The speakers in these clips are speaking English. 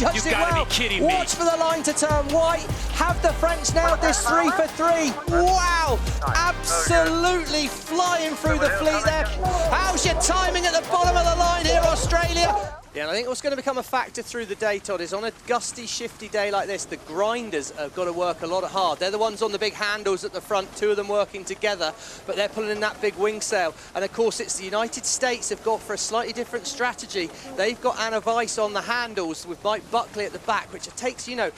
judged it well. You've got to be kidding me. Watch for the line to turn white. Have the French nailed this 3 for 3? Wow, absolutely flying through the fleet there. How's your timing at the bottom of the line here, Australia? Yeah, and I think what's going to become a factor through the day, Todd, is on a gusty, shifty day like this, the grinders have got to work a lot hard. They're the ones on the big handles at the front, two of them working together, but they're pulling in that big wing sail. And of course, it's the United States have got for a slightly different strategy. They've got Anna Weiss on the handles with Mike Buckley at the back, which it takes, you know,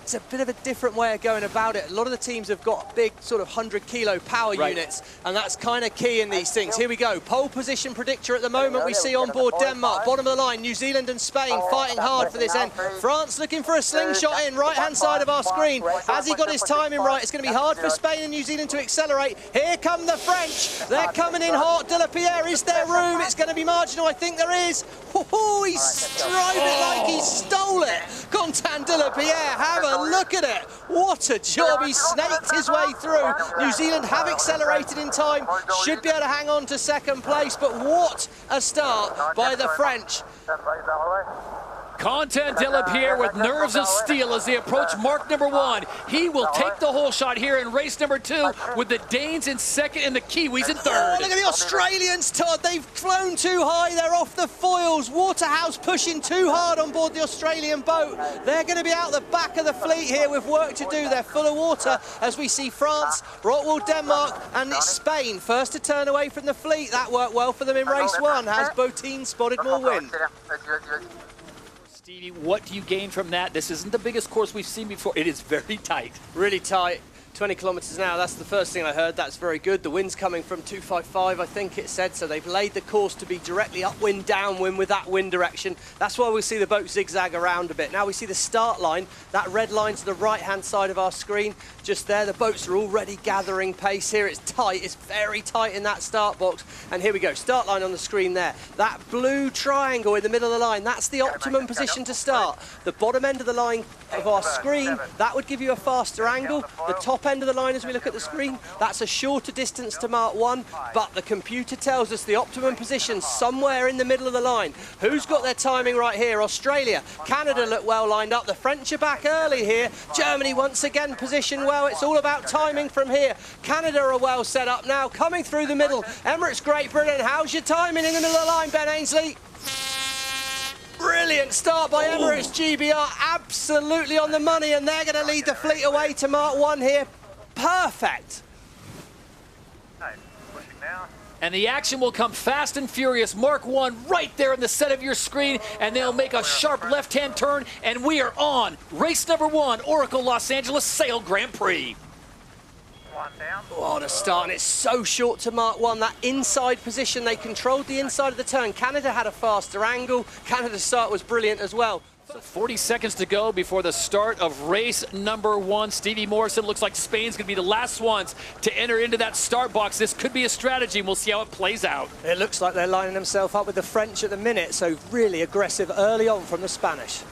it's a bit of a different way of going about it. A lot of the teams have got big sort of 100-kilo power units, and that's kind of key in these things. Here we go, pole position predictor at the moment. We see on board Denmark, bottom of the line, New Zealand and Spain fighting hard for this end. France looking for a slingshot in, right-hand side of our screen. Has he got his timing right? It's going to be hard for Spain and New Zealand to accelerate. Here come the French. They're coming in hot. De La Pierre, is there room? It's going to be marginal. I think there is. Oh, he strode it like he stole it. Quentin De La Pierre, have a look at it. What a job. He snaked his way through. New Zealand have accelerated in time, should be able to hang on to second place, but what a start by the French. Quentin De La Pierre with nerves of steel as they approach mark number 1. He will take the whole shot here in race number 2 with the Danes in second and the Kiwis in third. Oh, look at the Australians, Todd. They've flown too high. They're off the foils. Waterhouse pushing too hard on board the Australian boat. They're going to be out the back of the fleet here with work to do. They're full of water as we see France, Rottwell, Denmark, and it's Spain. First to turn away from the fleet. That worked well for them in race 1. Has Bottin spotted more wind? Stevie, what do you gain from that? This isn't the biggest course we've seen before. It is very tight. Really tight. 20 kilometers an hour, that's the first thing I heard. That's very good. The wind's coming from 255, I think it said, so they've laid the course to be directly upwind, downwind with that wind direction. That's why we see the boat zigzag around a bit. Now we see the start line, that red line to the right-hand side of our screen. Just there, the boats are already gathering pace here. It's tight, it's very tight in that start box. And here we go, start line on the screen there. That blue triangle in the middle of the line, that's the optimum position to start. The bottom end of the line of our screen, that would give you a faster angle. The top end of the line as we look at the screen, that's a shorter distance to mark 1, but the computer tells us the optimum position somewhere in the middle of the line. Who's got their timing right here? Australia. Canada look well lined up. The French are back early here. Germany once again positioned well. It's all about timing from here. Canada are well set up now, coming through the middle. Emirates, Great Britain. How's your timing in the middle of the line, Ben Ainsley? Brilliant start by Emirates GBR, absolutely on the money, and they're going to lead the fleet away to mark 1 here. Perfect. And the action will come fast and furious. Mark 1 right there in the center of your screen, and they'll make a sharp left-hand turn, and we are on race number 1, Oracle Los Angeles Sail Grand Prix. What a start, and it's so short to mark 1. That inside position, they controlled the inside of the turn. Canada had a faster angle. Canada's start was brilliant as well. So 40 seconds to go before the start of race number 1. Stevie Morrison looks like Spain's going to be the last ones to enter into that start box. This could be a strategy, and we'll see how it plays out. It looks like they're lining themselves up with the French at the minute, so really aggressive early on from the Spanish.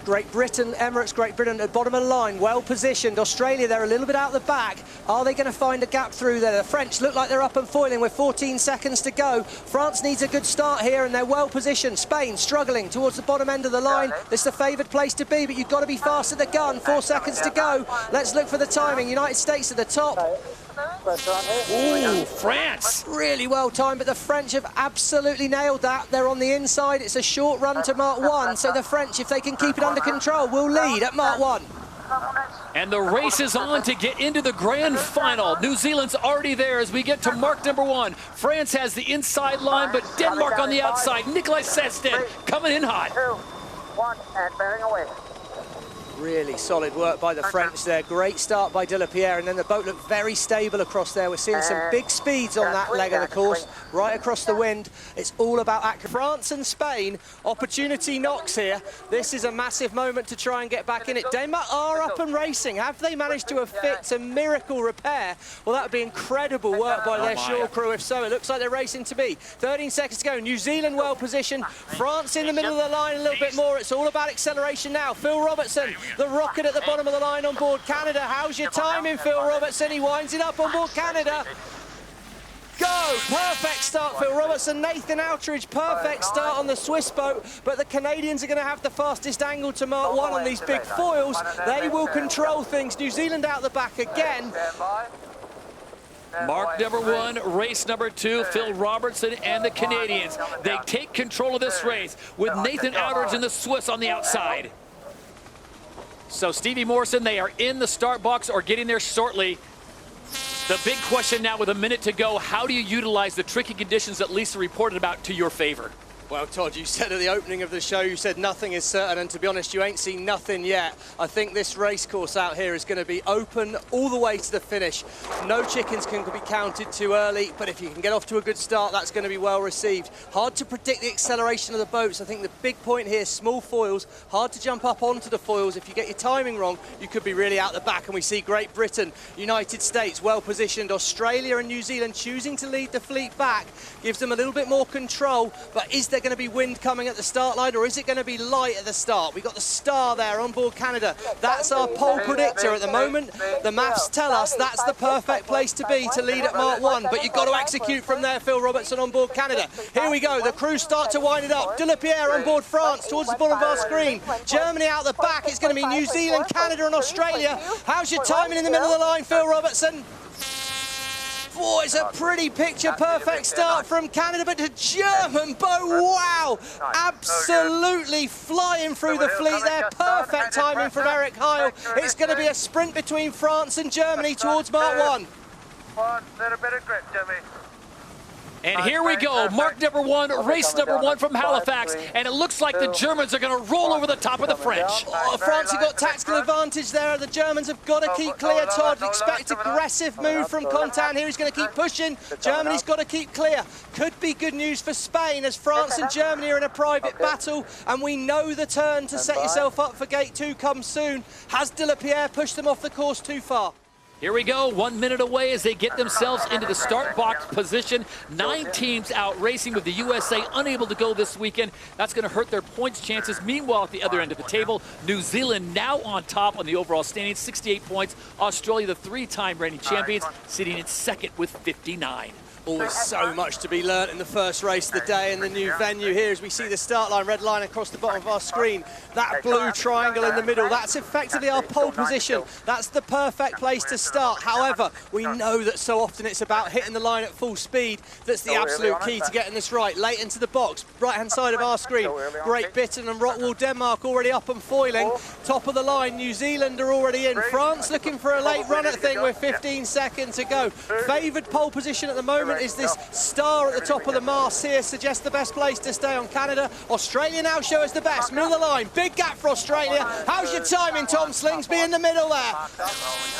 Great Britain, Emirates, Great Britain at bottom of the line, well positioned. Australia, they're a little bit out the back. Are they going to find a gap through there? The French look like they're up and foiling with 14 seconds to go. France needs a good start here, and they're well positioned. Spain struggling towards the bottom end of the line. This is the favoured place to be, but you've got to be fast at the gun. 4 seconds to go. Let's look for the timing. United States at the top. Ooh, France! Really well timed, but the French have absolutely nailed that. They're on the inside. It's a short run to mark 1, so the French, if they can keep it under control, will lead at mark 1. And the race is on to get into the grand final. New Zealand's already there as we get to mark number 1. France has the inside line, but Denmark on the outside. Nikolai Sested coming in hot. 2, 1, and bearing away. Really solid work by the French there. Great start by De La Pierre, and then the boat looked very stable across there. We're seeing some big speeds on that leg of the course, right across the wind. It's all about accuracy. France and Spain, opportunity knocks here. This is a massive moment to try and get back in it. Denmark are up and racing. Have they managed to affix a miracle repair? Well, that would be incredible work by their shore crew. If so, it looks like they're racing to be. 13 seconds to go. New Zealand well positioned. France in the middle of the line a little bit more. It's all about acceleration now. Phil Robertson, the rocket at the bottom of the line on board Canada. How's your timing, Phil Robertson? He winds it up on board Canada. go! Perfect start, Phil Robertson. Nathan Outridge, perfect start on the Swiss boat, but the Canadians are going to have the fastest angle to Mark 1 on these big foils. They will control things. New Zealand out the back again. Mark number 1, race number 2, Phil Robertson and the Canadians. They take control of this race with Nathan Outridge and the Swiss on the outside. So Stevie Morrison, they are in the start box or getting there shortly. The big question now with a minute to go, how do you utilize the tricky conditions that Lisa reported about to your favor? Well, Todd, you said at the opening of the show, you said nothing is certain, and to be honest, you ain't seen nothing yet. I think this race course out here is going to be open all the way to the finish. No chickens can be counted too early, but if you can get off to a good start, that's going to be well received. Hard to predict the acceleration of the boats. I think the big point here, small foils, hard to jump up onto the foils. If you get your timing wrong, you could be really out the back, and we see Great Britain, United States, well positioned. Australia and New Zealand choosing to lead the fleet back gives them a little bit more control, but is there going to be wind coming at the start line, or is it going to be light at the start? We've got the star there on board Canada. That's our pole predictor at the moment. The maths tell us that's the perfect place to be to lead at Mark 1, but you've got to execute from there, Phil Robertson on board Canada. Here we go, the crews start to wind it up. De La Pierre on board France towards the bottom of our screen. Germany out the back, it's going to be New Zealand, Canada and Australia. How's your timing in the middle of the line, Phil Robertson? Boy, it's a pretty picture-perfect start from Canada, but the German boat, wow! Absolutely flying through the fleet there. Perfect timing from Eric Heil. It's going to be a sprint between France and Germany towards Mark 1. Little bit of grip, Jimmy. And here we go, Mark number 1, race number 1 from Halifax, and it looks like the Germans are going to roll over the top of the French. Oh, France have got tactical advantage there. The Germans have got to keep clear, Todd. Expect aggressive move from Contan here. He's going to keep pushing. Germany's got to keep clear. Could be good news for Spain as France and Germany are in a private battle, and we know the turn to set yourself up for gate 2 comes soon. Has De La Pierre pushed them off the course too far? Here we go, 1 minute away as they get themselves into the start box position. 9 teams out racing with the USA unable to go this weekend. That's going to hurt their points chances. Meanwhile, at the other end of the table, New Zealand now on top on the overall standings, 68 points. Australia, the 3-time reigning champions, sitting in second with 59. Always so much to be learnt in the first race of the day in the new venue here as we see the start line, red line across the bottom of our screen. That blue triangle in the middle, that's effectively our pole position. That's the perfect place to start. However, we know that so often it's about hitting the line at full speed. That's the absolute key to getting this right. Late into the box, right-hand side of our screen. Great Britain and Rockwool Denmark already up and foiling. Top of the line, New Zealand are already in. France looking for a late run at thing with 15 seconds to go. Favoured pole position at the moment is this star at the top of the mast here, suggests the best place to stay on Canada. Australia now show us the best, middle of the line, big gap for Australia. How's your timing, Tom Slingsby, in the middle there?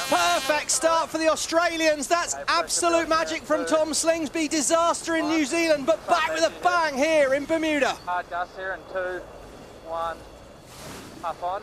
Perfect start for the Australians. That's absolute magic from Tom Slingsby. Disaster in New Zealand, but back with a bang here in Bermuda. Just here in 2, 1, up on.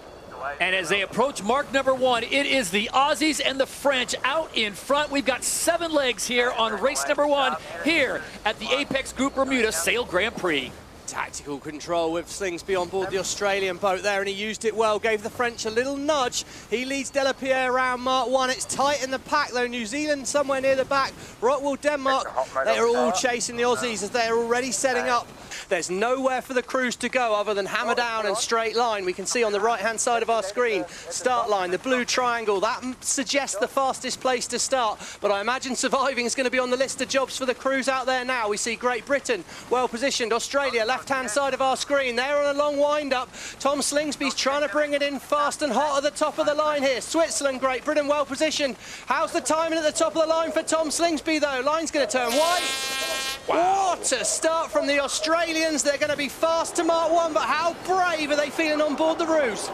And as they approach mark number 1, it is the Aussies and the French out in front. We've got 7 legs here on race number 1 here at the Apex Group Bermuda Sail Grand Prix. Tactical control with Slingsby on board the Australian boat there, and he used it well, gave the French a little nudge. He leads De La Pierre around Mark 1. It's tight in the pack though. New Zealand somewhere near the back. Rockwool Denmark, they are all chasing the Aussies as they're already setting up. There's nowhere for the crews to go other than hammer down and straight line. We can see on the right-hand side of our screen, start line, the blue triangle. That suggests the fastest place to start, but I imagine surviving is going to be on the list of jobs for the crews out there now. We see Great Britain well positioned, Australia left-hand side of our screen. They're on a long wind-up. Tom Slingsby's trying to bring it in fast and hot at the top of the line here. Switzerland, Great Britain well positioned. How's the timing at the top of the line for Tom Slingsby though? Line's going to turn white. Wow. What a start from the Australians. They're going to be fast to mark 1, but how brave are they feeling on board the Ruse?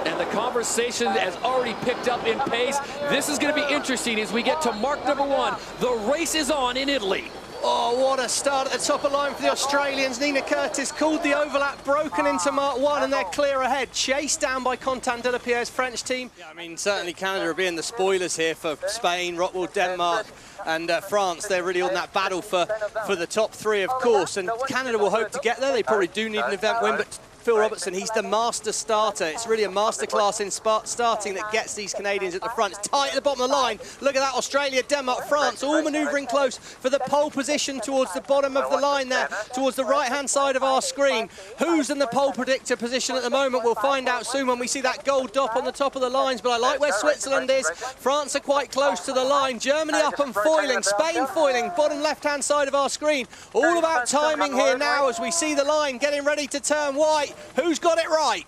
And the conversation has already picked up in pace. This is going to be interesting as we get to mark number 1. The race is on in Italy. Oh, what a start at the top of the line for the Australians. Nina Curtis called the overlap, broken into Mark 1, and they're clear ahead. Chased down by Contan de la Pierre's French team. Yeah, I mean, certainly Canada are being the spoilers here for Spain, Rockwool Denmark, and France. They're really on that battle for the top 3, of course, and Canada will hope to get there. They probably do need an event win, but Phil Robertson. He's the master starter. It's really a masterclass in starting that gets these Canadians at the front. It's tight at the bottom of the line. Look at that, Australia, Denmark, France, all manoeuvring close for the pole position towards the bottom of the line there, towards the right-hand side of our screen. Who's in the pole predictor position at the moment? We'll find out soon when we see that gold dot on the top of the lines, but I like where Switzerland is. France are quite close to the line. Germany up and foiling. Spain foiling, bottom left-hand side of our screen. All about timing here now as we see the line getting ready to turn white. Who's got it right?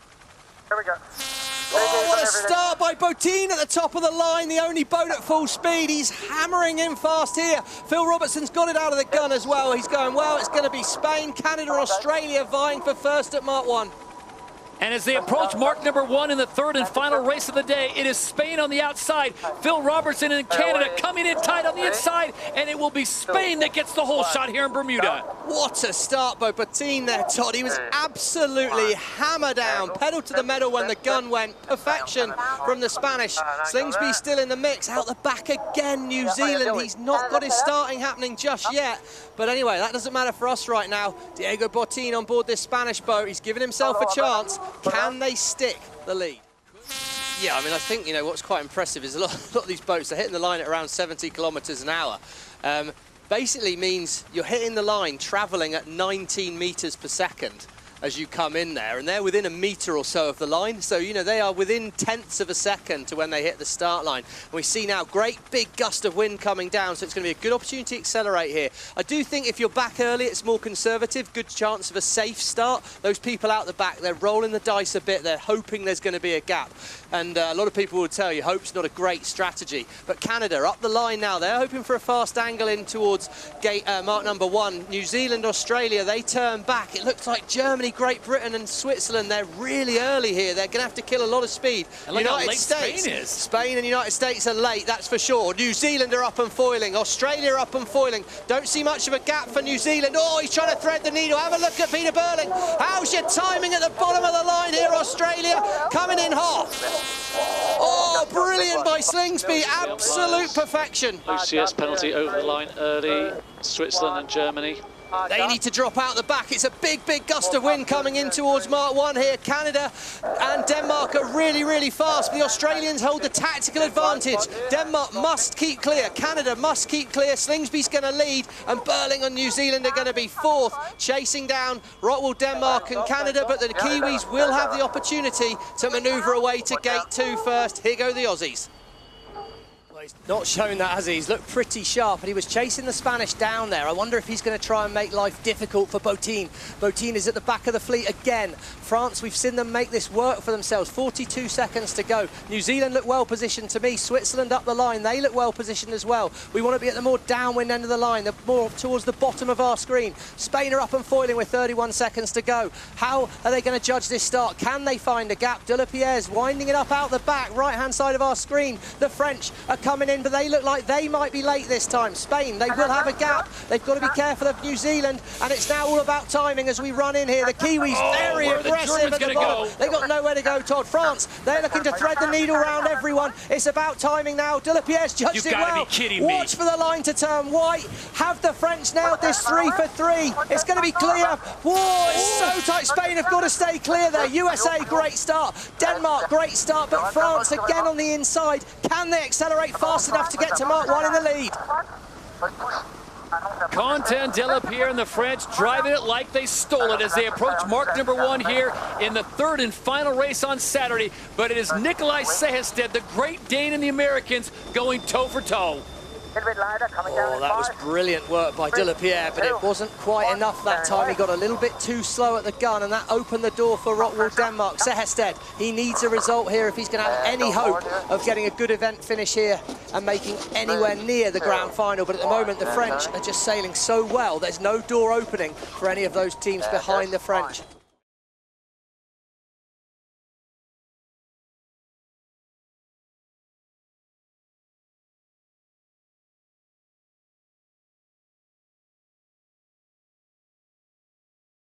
Here we go. Oh, what a start by Botin at the top of the line, the only boat at full speed. He's hammering in fast here. Phil Robertson's got it out of the gun as well. He's going, well, it's going to be Spain, Canada, Australia vying for first at Mark 1. And as they approach mark number 1 in the third and final race of the day, it is Spain on the outside, Phil Robertson and Canada coming in tight on the inside, and it will be Spain that gets the whole shot here in Bermuda. What a start by Botin there, Todd. He was absolutely hammer down, pedal to the metal when the gun went. Perfection from the Spanish. Slingsby still in the mix, out the back again, New Zealand. He's not got his starting happening just yet. But anyway, that doesn't matter for us right now. Diego Botin on board this Spanish boat. He's given himself a chance. Can they stick the lead? Yeah, I mean, I think, you know, what's quite impressive is a lot of these boats are hitting the line at around 70 kilometers an hour. Basically means you're hitting the line traveling at 19 meters per second as you come in there, and they're within a meter or so of the line. So, you know, they are within tenths of a second to when they hit the start line. And we see now great big gust of wind coming down, so it's going to be a good opportunity to accelerate here. I do think if you're back early, it's more conservative, good chance of a safe start. Those people out the back, they're rolling the dice a bit, they're hoping there's going to be a gap. And a lot of people will tell you, hope's not a great strategy. But Canada, up the line now, they're hoping for a fast angle in towards gate mark number 1. New Zealand, Australia, they turn back. It looks like Germany, Great Britain and Switzerland, they're really early here. They're going to have to kill a lot of speed. And look how late Spain is. Spain and United States are late, that's for sure. New Zealand are up and foiling. Australia up and foiling. Don't see much of a gap for New Zealand. Oh, he's trying to thread the needle. Have a look at Peter Burling. How's your timing at the bottom of the line here, Australia? Coming in hot. Oh, brilliant by Slingsby. Absolute perfection. OCS penalty over the line early. Switzerland and Germany. They need to drop out the back. It's a big, big gust of wind coming in towards Mark 1 here. Canada and Denmark are really, really fast. The Australians hold the tactical advantage. Denmark must keep clear. Canada must keep clear. Slingsby's going to lead, and Burling and New Zealand are going to be fourth, chasing down Rottwell, Denmark and Canada, but the Kiwis will have the opportunity to manoeuvre away to gate 2 first. Here go the Aussies. He's not shown that, has he? He's looked pretty sharp, and he was chasing the Spanish down there. I wonder if he's going to try and make life difficult for Botin. Botin is at the back of the fleet again. France, we've seen them make this work for themselves. 42 seconds to go. New Zealand look well positioned to me. Switzerland up the line. They look well positioned as well. We want to be at the more downwind end of the line, the more towards the bottom of our screen. Spain are up and foiling with 31 seconds to go. How are they going to judge this start? Can they find a gap? Delapierre's winding it up out the back, right-hand side of our screen. The French are coming in, but they look like they might be late this time. Spain, they will have a gap. They've got to be careful of New Zealand, and it's now all about timing as we run in here. The Kiwis very aggressive at the bottom. They've got nowhere to go, Todd. France, they're looking to thread the needle around everyone. It's about timing now. Delapierre's judged it well. You've got to be kidding me. Watch for the line to turn white. Have the French nailed this 3 for 3? It's going to be clear. Whoa, it's so tight. Spain have got to stay clear there. USA, great start. Denmark, great start, but France again on the inside. Can they accelerate fast enough to get to Mark 1 in the lead? Quentin Delapierre and the French driving it like they stole it as they approach mark number 1 here in the third and final race on Saturday. But it is Nikolai Sehested, the Great Dane, and the Americans going toe for toe. Oh, that was brilliant work by Delapierre, but it wasn't quite enough that time. He got a little bit too slow at the gun, and that opened the door for Rottwell, Denmark. Sehested, he needs a result here if he's going to have any hope of getting a good event finish here and making anywhere near the grand final. But at the moment, the French are just sailing so well. There's no door opening for any of those teams behind the French.